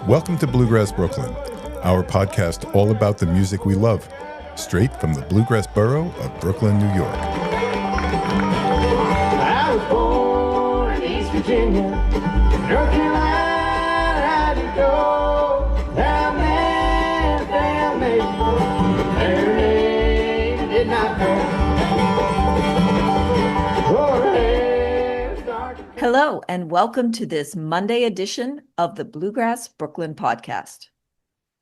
Welcome to Bluegrass Brooklyn, our podcast all about the music we love, straight from the Bluegrass borough of Brooklyn, New York. I was born in East Virginia, North Carolina, how'd you go? That man, their name did not go. Hello, and welcome to this Monday edition of the Bluegrass Brooklyn podcast.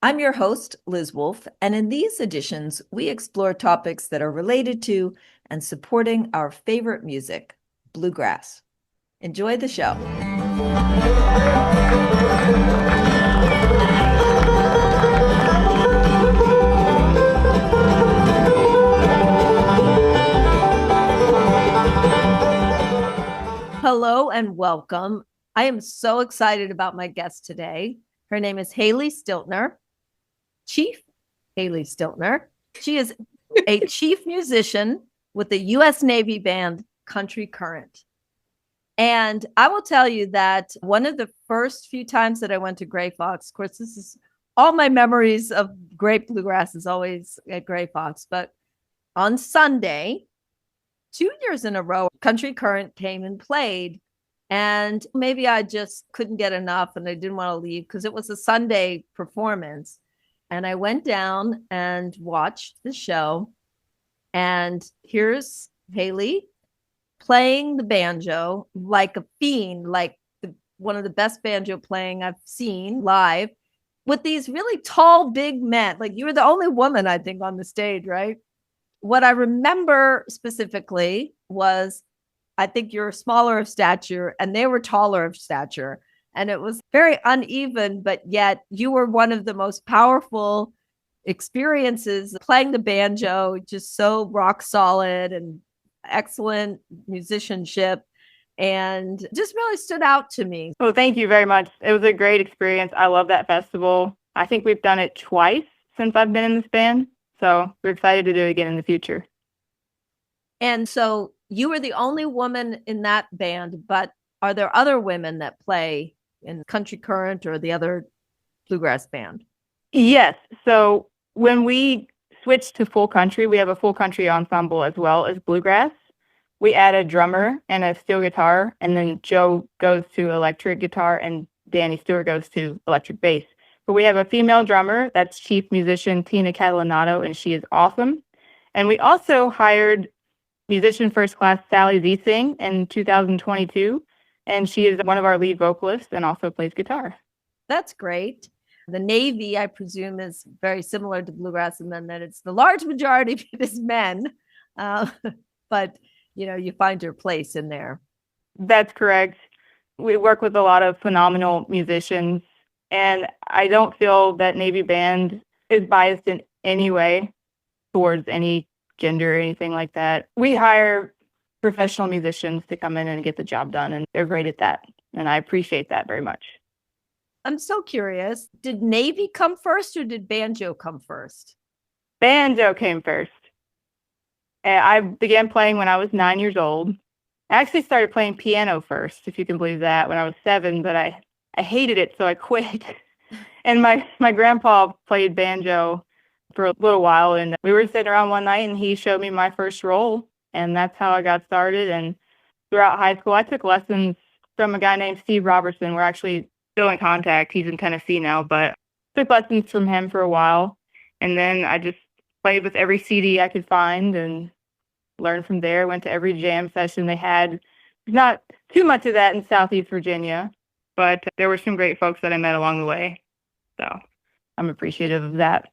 I'm your host, Liz Wolfe, and in these editions, we explore topics that are related to and supporting our favorite music, bluegrass. Enjoy the show. Hello and welcome. I am so excited about my guest today. Her name is Haley Stiltner, Chief Haley Stiltner. She is a chief musician with the U.S. Navy band Country Current. And I will tell you that one of the first few times that I went to Gray Fox, of course, this is all my memories of great bluegrass is always at Gray Fox, but on Sunday, 2 years in a row, Country Current came and played. And maybe I just couldn't get enough and I didn't want to leave because it was a Sunday performance. And I went down and watched the show. And here's Haley playing the banjo like a fiend, like one of the best banjo playing I've seen live with these really tall, big men. Like you were the only woman, I think, on the stage, right? What I remember specifically was, I think you're smaller of stature and they were taller of stature. And it was very uneven, but yet you were one of the most powerful experiences playing the banjo, just so rock solid and excellent musicianship. And just really stood out to me. Well, thank you very much. It was a great experience. I love that festival. I think we've done it twice since I've been in this band. So we're excited to do it again in the future. And so you were the only woman in that band, but are there other women that play in Country Current or the other bluegrass band? Yes. So when we switched to full country, we have a full country ensemble as well as bluegrass. We add a drummer and a steel guitar, and then Joe goes to electric guitar and Danny Stewart goes to electric bass. But we have a female drummer, that's Chief Musician Tina Catalanato, and she is awesome. And we also hired musician first class Sally Ziesing in 2022, and she is one of our lead vocalists and also plays guitar. That's great. The Navy, I presume, is very similar to bluegrass, and then that it's the large majority of it is men. But, you know, you find your place in there. That's correct. We work with a lot of phenomenal musicians, and I don't feel that Navy band is biased in any way towards any gender or anything like that. We hire professional musicians to come in and get the job done, and they're great at that. And I appreciate that very much. I'm so curious. Did Navy come first or did banjo come first? Banjo came first. And I began playing when I was 9 years old. I actually started playing piano first, if you can believe that, when I was 7, but I hated it, so I quit. And my grandpa played banjo for a little while, and we were sitting around one night and he showed me my first roll, and that's how I got started. And throughout high school, I took lessons from a guy named Steve Robertson. We're actually still in contact. He's in Tennessee now, but took lessons from him for a while. And then I just played with every CD I could find and learned from there. Went to every jam session they had. Not too much of that in Southeast Virginia, but there were some great folks that I met along the way. So I'm appreciative of that.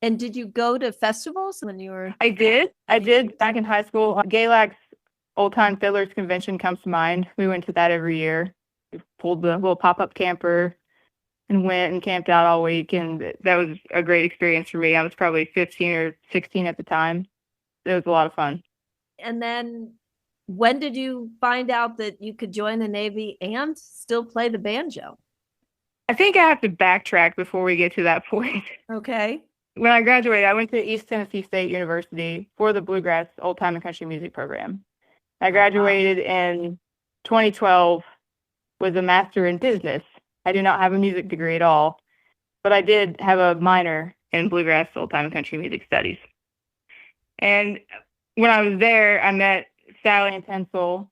And did you go to festivals when you were? I did back in high school. GALAC's Old Time Fiddlers Convention comes to mind. We went to that every year. We pulled the little pop-up camper and went and camped out all week. And that was a great experience for me. I was probably 15 or 16 at the time. It was a lot of fun. And then when did you find out that you could join the Navy and still play the banjo? I think I have to backtrack before we get to that point. Okay. When I graduated, I went to East Tennessee State University for the Bluegrass Old Time and Country Music program. I graduated in 2012 with a master in business. I do not have a music degree at all, but I did have a minor in bluegrass, old time and country music studies. And when I was there, I met Sally and Tencel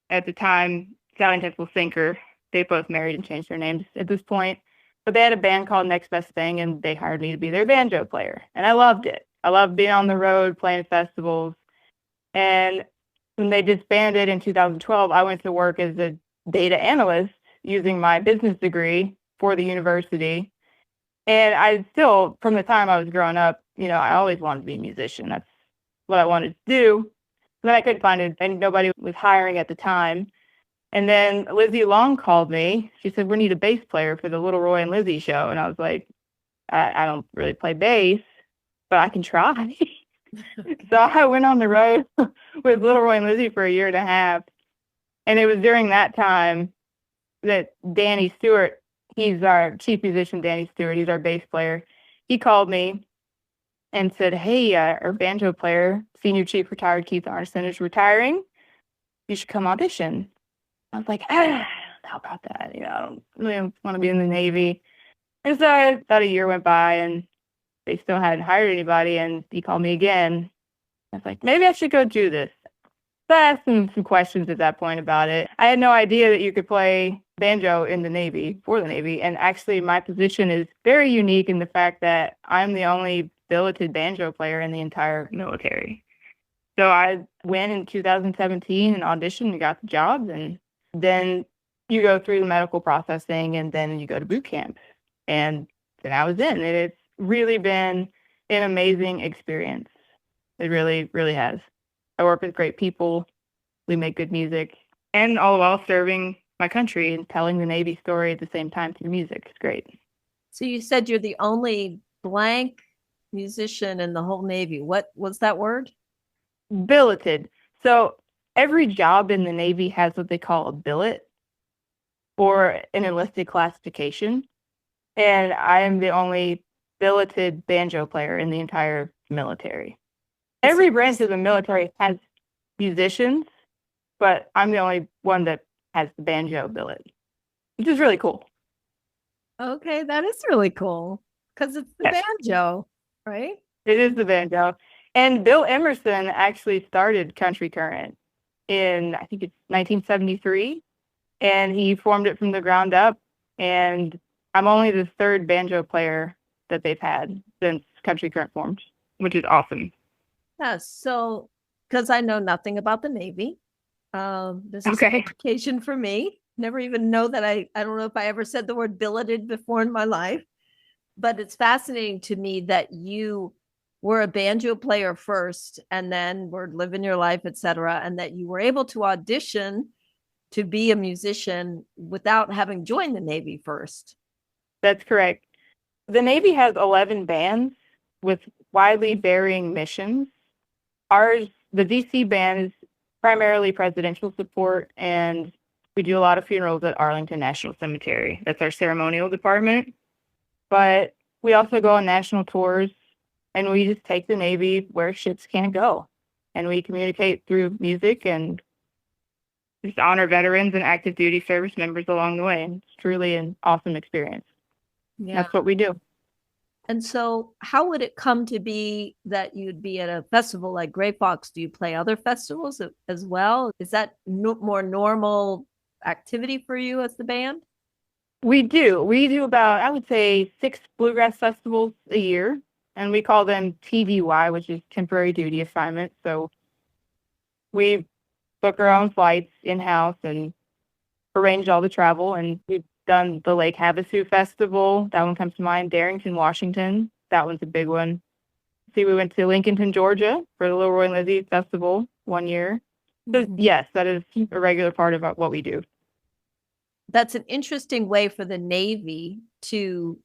at the time. Sally and Tencel Sinker. They both married and changed their names at this point. But they had a band called Next Best Thing, and they hired me to be their banjo player. And I loved it. I loved being on the road, playing festivals. And when they disbanded in 2012, I went to work as a data analyst using my business degree for the university. And I still, from the time I was growing up, I always wanted to be a musician. That's what I wanted to do. But then I couldn't find it, and nobody was hiring at the time. And then Lizzie Long called me. She said, "We need a bass player for the Little Roy and Lizzie show." And I was like, I don't really play bass, but I can try. So I went on the road with Little Roy and Lizzie for a year and a half. And it was during that time that Danny Stewart, he's our chief musician, Danny Stewart, he's our bass player. He called me and said, "Hey, our banjo player, senior chief retired Keith Arneson, is retiring. You should come audition." I was like, I don't know about that. I don't really want to be in the Navy. And so about a year went by and they still hadn't hired anybody. And he called me again. I was like, maybe I should go do this. So I asked him some questions at that point about it. I had no idea that you could play banjo in the Navy, for the Navy. And actually, my position is very unique in the fact that I'm the only billeted banjo player in the entire military. So I went in 2017 and auditioned and got the job. And then you go through the medical processing and then you go to boot camp. And then I was in. And it's really been an amazing experience. It really, really has. I work with great people. We make good music. And all while serving my country and telling the Navy story at the same time through music. It's great. So you said you're the only blank musician in the whole Navy. What was that word? Billeted. So every job in the Navy has what they call a billet or an enlisted classification. And I am the only billeted banjo player in the entire military. Every branch of the military has musicians, but I'm the only one that has the banjo billet, which is really cool. Okay, that is really cool because it's the banjo, right? It is the banjo. And Bill Emerson actually started Country Current in, I think it's 1973, and he formed it from the ground up. And I'm only the third banjo player that they've had since Country Current formed, which is awesome. Yeah, so because I know nothing about the Navy, this is an education for me. Never even know that I don't know if I ever said the word billeted before in my life, but it's fascinating to me that you were a banjo player first and then were living your life, etc., and that you were able to audition to be a musician without having joined the Navy first. That's correct. The Navy has 11 bands with widely varying missions. Ours, the DC band, is primarily presidential support, and we do a lot of funerals at Arlington National Cemetery. That's our ceremonial department. But we also go on national tours, and we just take the Navy where ships can't go. And we communicate through music and just honor veterans and active duty service members along the way. And it's truly an awesome experience. Yeah. That's what we do. And so how would it come to be that you'd be at a festival like Gray Fox? Do you play other festivals as well? Is that more normal activity for you as the band? We do. We do about, I would say, 6 bluegrass festivals a year. And we call them TDY, which is temporary duty assignments. So we book our own flights in-house and arrange all the travel. And we've done the Lake Havasu Festival. That one comes to mind. Darrington, Washington. That one's a big one. See, we went to Lincolnton, Georgia for the Little Roy and Lizzie Festival one year. So yes, that is a regular part of what we do. That's an interesting way for the Navy to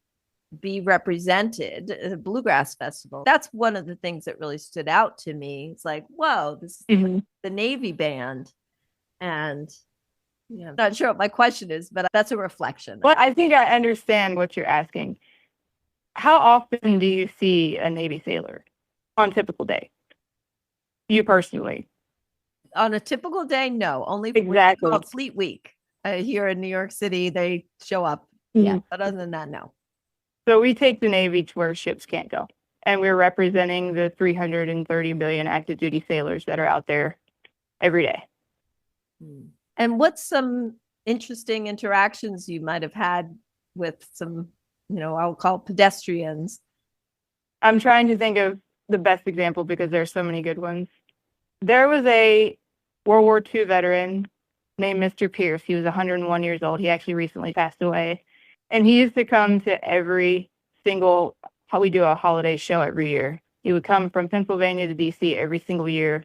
be represented at a bluegrass festival. That's one of the things that really stood out to me. It's like, whoa, this is the Navy band. And I'm not sure what my question is, but that's a reflection. Well, I think I understand what you're asking. How often do you see a Navy sailor on a typical day? You personally? On a typical day, no. Only exactly Fleet Week. Here in New York City, they show up Yeah, but other than that, no. So we take the Navy to where ships can't go. And we're representing the 330 million active duty sailors that are out there every day. And what's some interesting interactions you might have had with some, I'll call pedestrians? I'm trying to think of the best example because there's so many good ones. There was a World War II veteran named Mr. Pierce. He was 101 years old. He actually recently passed away. And he used to come to every single, how we do a holiday show every year. He would come from Pennsylvania to DC every single year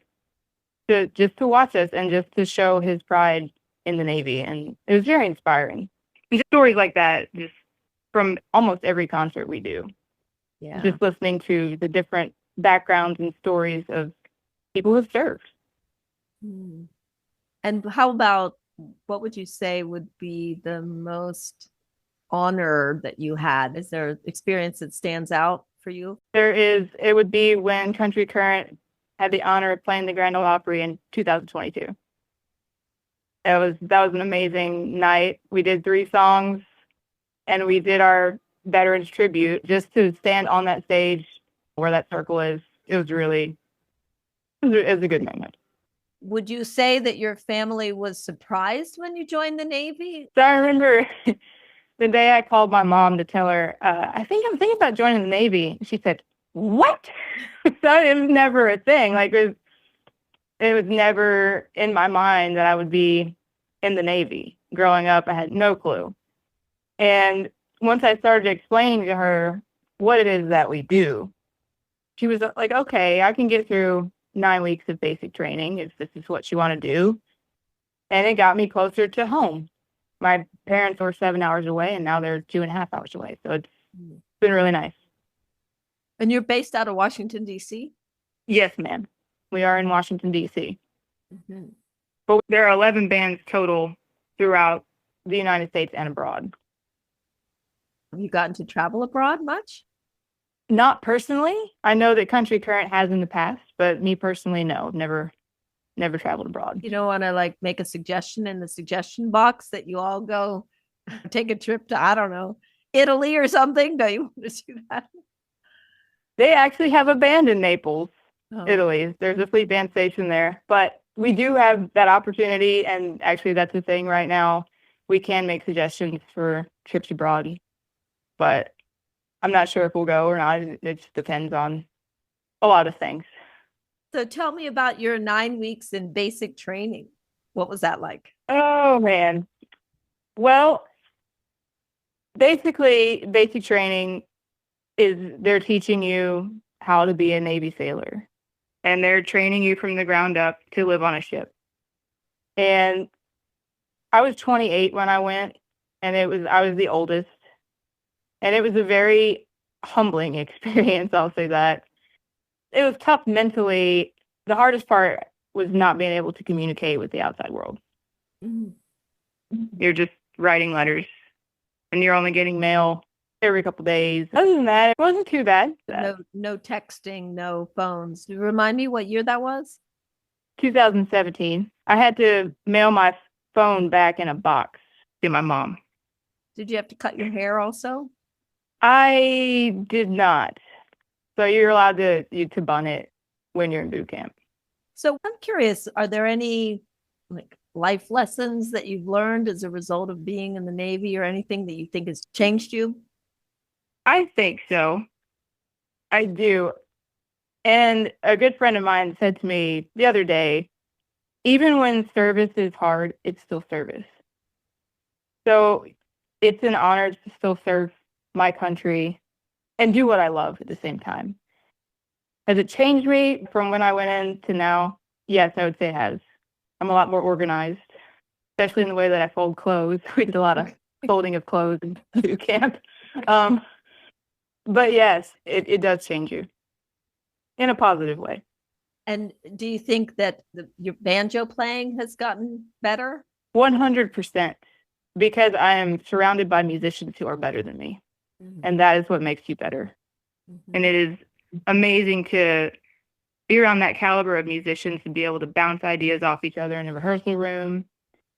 to watch us and just to show his pride in the Navy. And it was very inspiring. And just stories like that, just from almost every concert we do. Yeah. Just listening to the different backgrounds and stories of people who served. And how about, what would you say would be the most honor that you had? Is there an experience that stands out for you? It would be when Country Current had the honor of playing the Grand Ole Opry in 2022. That was an amazing night. We did 3 songs and we did our veterans tribute just to stand on that stage where that circle is. It was a good moment. Would you say that your family was surprised when you joined the Navy? So I remember the day I called my mom to tell her, I think I'm thinking about joining the Navy. She said, "What?" So it was never a thing. Like it was never in my mind that I would be in the Navy. Growing up, I had no clue. And once I started explaining to her what it is that we do, she was like, okay, I can get through 9 weeks of basic training if this is what you want to do. And it got me closer to home. My parents were 7 hours away and now they're 2.5 hours away. So it's been really nice. And you're based out of Washington, D.C.? Yes, ma'am. We are in Washington, D.C. But there are 11 bands total throughout the United States and abroad. Have you gotten to travel abroad much? Not personally. I know that Country Current has in the past, but me personally, no. Never traveled abroad. You don't want to make a suggestion in the suggestion box that you all go take a trip to, I don't know, Italy or something? Do you want to do that? They actually have a band in Naples, Italy. There's a fleet band station there. But we do have that opportunity, and actually that's the thing right now. We can make suggestions for trips abroad, but I'm not sure if we'll go or not. It just depends on a lot of things. So tell me about your 9 weeks in basic training. What was that like? Oh, man. Well, basically, basic training is they're teaching you how to be a Navy sailor. And they're training you from the ground up to live on a ship. And I was 28 when I went, and I was the oldest. And it was a very humbling experience, I'll say that. It was tough mentally. The hardest part was not being able to communicate with the outside world. You're just writing letters, and you're only getting mail every couple days. Other than that, it wasn't too bad. No texting, no phones. Remind me what year that was? 2017. I had to mail my phone back in a box to my mom. Did you have to cut your hair also? I did not. So you're allowed to bun it when you're in boot camp. So I'm curious, are there any life lessons that you've learned as a result of being in the Navy, or anything that you think has changed you? I think so. I do. And a good friend of mine said to me the other day, even when service is hard, it's still service. So it's an honor to still serve my country and do what I love at the same time. Has it changed me from when I went in to now? Yes, I would say it has. I'm a lot more organized, especially in the way that I fold clothes. We did a lot of folding of clothes in boot camp. But yes, it does change you in a positive way. And do you think that your banjo playing has gotten better? 100%, because I am surrounded by musicians who are better than me. And that is what makes you better. And it is amazing to be around that caliber of musicians and be able to bounce ideas off each other in a rehearsal room.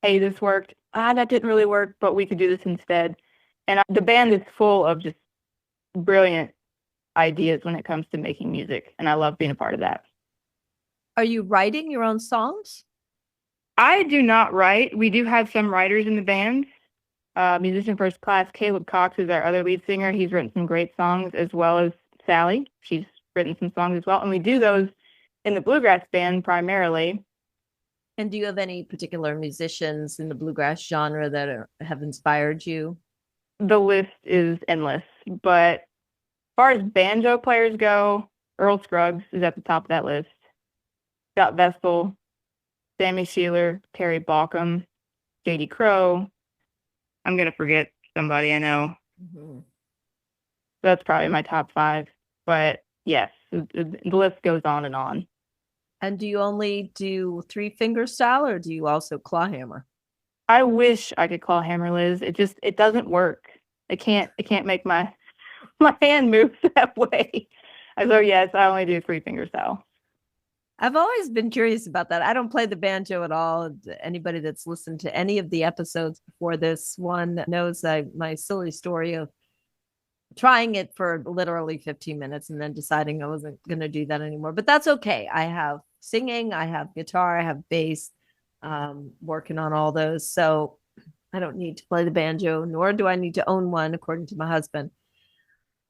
Hey, this worked. That didn't really work, but we could do this instead. And the band is full of just brilliant ideas when it comes to making music, and I love being a part of that. Are you writing your own songs? I do not write. We do have some writers in the band. Musician first class, Caleb Cox is our other lead singer. He's written some great songs, as well as Sally. She's written some songs as well. And we do those in the Bluegrass band primarily. And do you have any particular musicians in the bluegrass genre that have inspired you? The list is endless. But as far as banjo players go, Earl Scruggs is at the top of that list. Scott Vestal, Sammy Sheeler, Terry Bauckham, J.D. Crowe. I'm going to forget somebody I know. Mm-hmm. That's probably my top 5. But yes, the list goes on and on. And do you only do 3-finger style, or do you also claw hammer? I wish I could claw hammer, Liz. It doesn't work. I can't make my hand move that way. So yes, I only do 3-finger style. I've always been curious about that. I don't play the banjo at all. Anybody that's listened to any of the episodes before this one knows my silly story of trying it for literally 15 minutes and then deciding I wasn't going to do that anymore. But that's okay. I have singing, I have guitar, I have bass, working on all those. So I don't need to play the banjo, nor do I need to own one, according to my husband.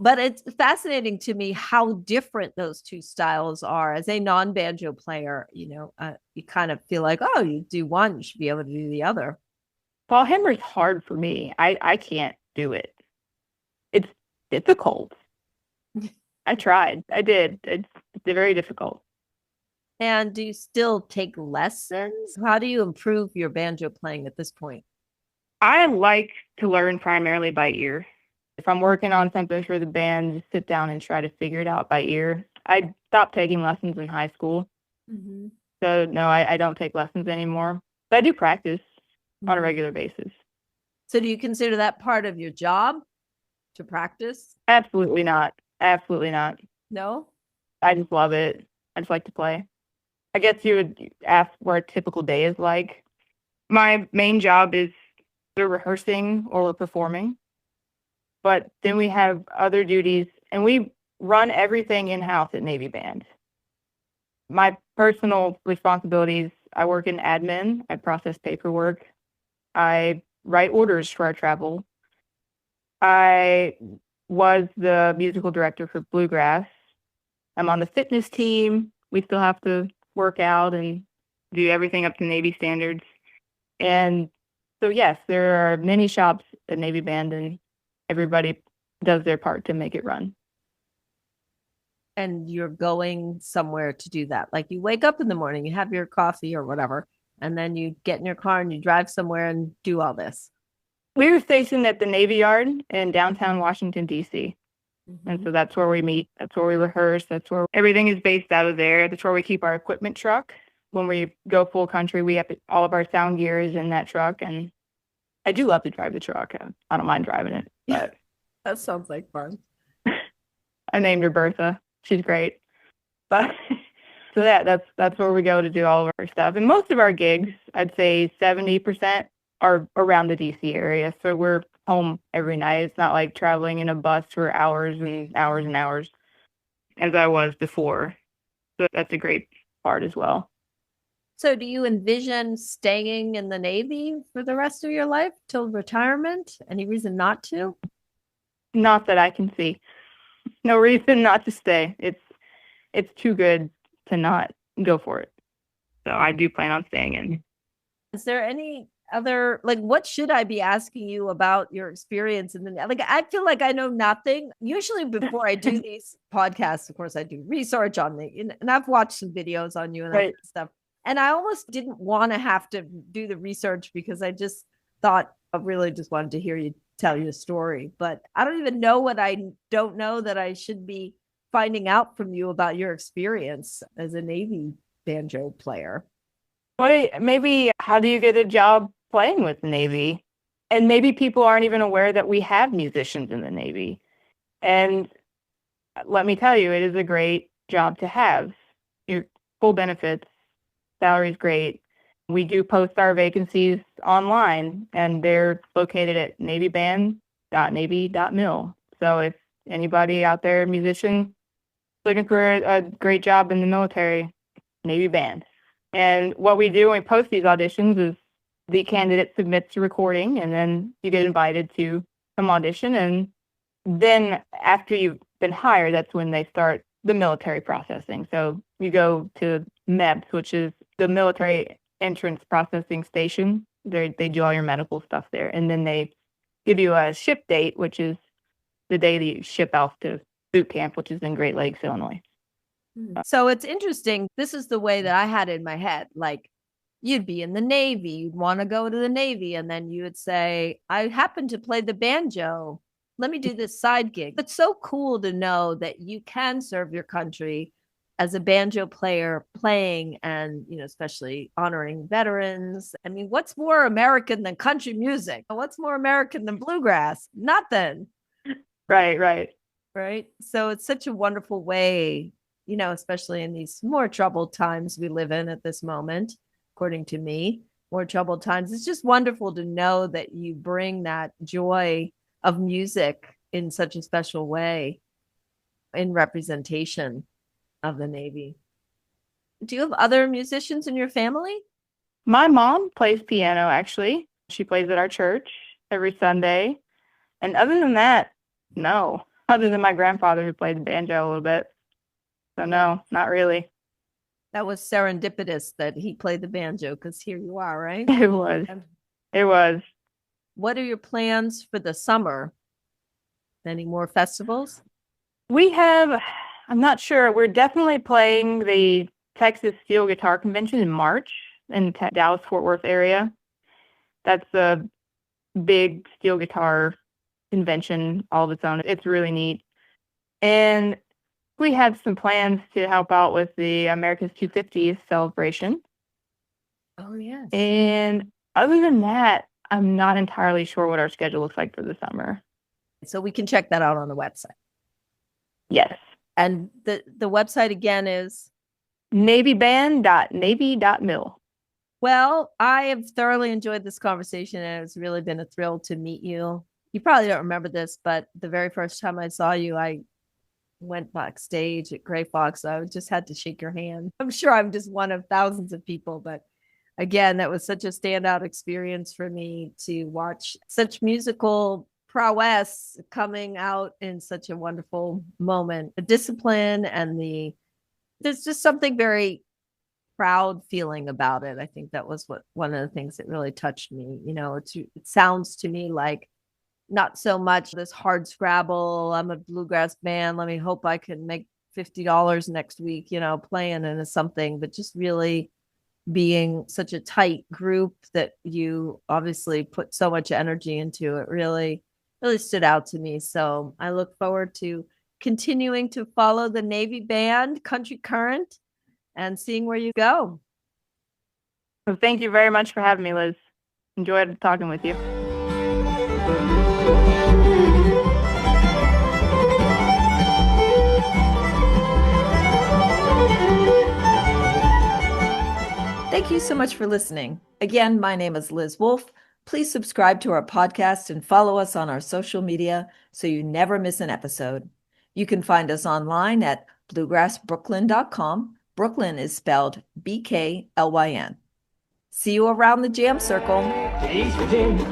But it's fascinating to me how different those two styles are. As a non-banjo player, you kind of feel like, oh, you do one, you should be able to do the other. Claw hammer is hard for me. I can't do it. It's difficult. I tried. I did. It's very difficult. And do you still take lessons? How do you improve your banjo playing at this point? I like to learn primarily by ear. If I'm working on something for the band, just sit down and try to figure it out by ear. I stopped taking lessons in high school. Mm-hmm. So no, I don't take lessons anymore. But I do practice on a regular basis. So do you consider that part of your job, to practice? Absolutely not. Absolutely not. No? I just love it. I just like to play. I guess you would ask what a typical day is like. My main job is the rehearsing or performing. But then we have other duties, and we run everything in-house at Navy Band. My personal responsibilities, I work in admin, I process paperwork, I write orders for our travel. I was the musical director for Bluegrass. I'm on the fitness team. We still have to work out and do everything up to Navy standards. And so, yes, there are many shops at Navy Band, and everybody does their part to make it run. And you're going somewhere to do that. Like you wake up in the morning, you have your coffee or whatever, and then you get in your car and you drive somewhere and do all this. We were stationed at the Navy Yard in downtown Washington, D.C. Mm-hmm. And so that's where we meet. That's where we rehearse. That's where everything is based out of there. That's where we keep our equipment truck. When we go full country, we have all of our sound gear is in that truck. And I do love to drive the truck. I don't mind driving it. But That sounds like fun. I named her Bertha. She's great. But so that's where we go to do all of our stuff. And most of our gigs, I'd say 70% are around the DC area. So we're home every night. It's not like traveling in a bus for hours and hours and hours as I was before. So that's a great part as well. So do you envision staying in the Navy for the rest of your life till retirement? Any reason not to? Not that I can see. No reason not to stay. It's too good to not go for it. So I do plan on staying in. Is there any other, like, what should I be asking you about your experience in the, like, I feel like I know nothing. Usually before I do these podcasts, of course, I do research on the, and I've watched some videos on you and Right. that stuff. And I almost didn't want to have to do the research because I just thought I really just wanted to hear you tell your story. But I don't even know what I don't know that I should be finding out from you about your experience as a Navy banjo player. Well, maybe how do you get a job playing with the Navy? And maybe people aren't even aware that we have musicians in the Navy. And let me tell you, it is a great job to have. Your full benefits, salary's great. We do post our vacancies online, and they're located at Navy Band band.navy.mil. So if anybody out there, musician, looking for a great job in the military, Navy band. And what we do when we post these auditions is the candidate submits a recording, and then you get invited to some audition. And then after you've been hired, that's when they start the military processing. So you go to MEPS, which is the military entrance processing station. They do all your medical stuff there. And then they give you a ship date, which is the day that you ship off to boot camp, which is in Great Lakes, Illinois. So it's interesting. This is the way that I had it in my head. Like, you'd be in the Navy, you'd want to go to the Navy, and then you would say, I happen to play the banjo. Let me do this side gig. It's so cool to know that you can serve your country as a banjo player, playing and, especially honoring veterans. I mean, what's more American than country music? What's more American than bluegrass? Nothing. Right. So it's such a wonderful way, especially in these more troubled times we live in at this moment, according to me, more troubled times. It's just wonderful to know that you bring that joy of music in such a special way in representation of the Navy. Do you have other musicians in your family? My mom plays piano, actually. She plays at our church every Sunday. And other than that, no. Other than my grandfather who played the banjo a little bit. So no, not really. That was serendipitous that he played the banjo, because here you are, right? It was. What are your plans for the summer? Any more festivals? We have, I'm not sure. We're definitely playing the Texas Steel Guitar Convention in March in the Dallas-Fort Worth area. That's a big steel guitar convention all of its own. It's really neat. And we had some plans to help out with the America's 250th celebration. Oh, yes. And other than that, I'm not entirely sure what our schedule looks like for the summer. So we can check that out on the website. Yes. And the website again is? navyband.navy.mil. Well, I have thoroughly enjoyed this conversation, and it's really been a thrill to meet you. You probably don't remember this, but the very first time I saw you, I went backstage at Gray Fox. I just had to shake your hand. I'm sure I'm just one of thousands of people, but again, that was such a standout experience for me to watch such musical prowess coming out in such a wonderful moment. The discipline and there's just something very proud feeling about it. I think that was one of the things that really touched me. It sounds to me like not so much this hard scrabble. I'm a bluegrass band. Let me hope I can make $50 next week, playing into something, but just really being such a tight group that you obviously put so much energy into. It really stood out to me. So I look forward to continuing to follow the Navy band, Country Current, and seeing where you go. Well, thank you very much for having me, Liz. Enjoyed talking with you. Thank you so much for listening. Again, my name is Liz Wolfe. Please subscribe to our podcast and follow us on our social media so you never miss an episode. You can find us online at bluegrassbrooklyn.com. Brooklyn is spelled BKLYN. See you around the jam circle. East Virginia,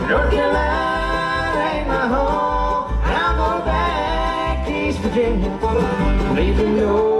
North Carolina ain't my home. I'll go back to East Virginia, leaving no